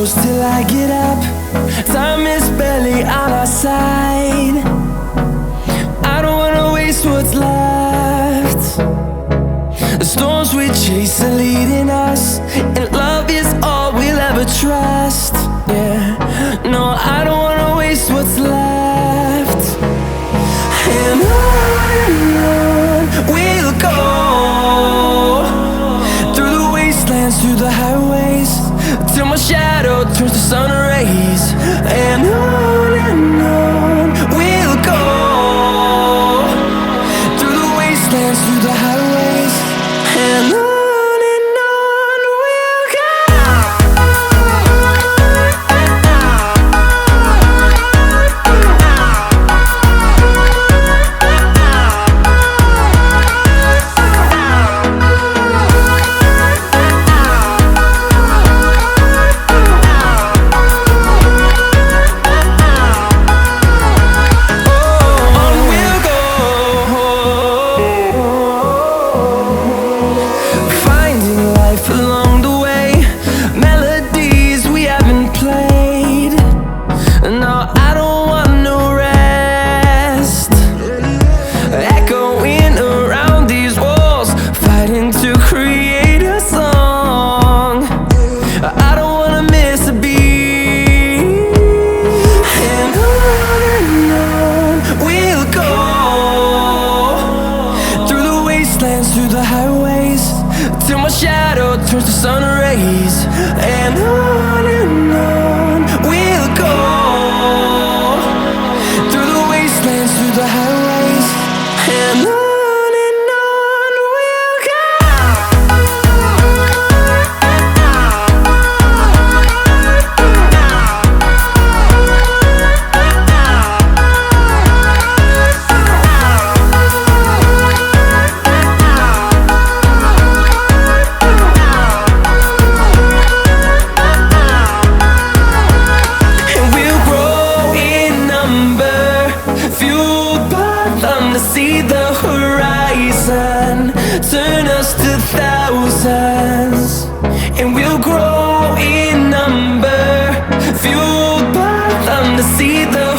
close till I get up. Time is barely on our side. I don't wanna waste what's left. The storms we chase are leading us, and love is all we'll ever trust. Yeah, no, I don't wanna waste what's left. And on we'll go, through the wastelands, through the highways, till my shadow turns to sun rays. And on we'll go, through the wastelands, through the highways, and on. Along the way, melodies we haven't played. No, I don't want no rest. Echoing around these walls, fighting to create a song. I don't wanna miss a beat. And on we'll go, through the wastelands, through the highways, till my shadow turns to sun rays. And on we'll go, through the wastelands, through the highways, and on. See the horizon turn us to thousands, and we'll grow in number, fueled by them to see the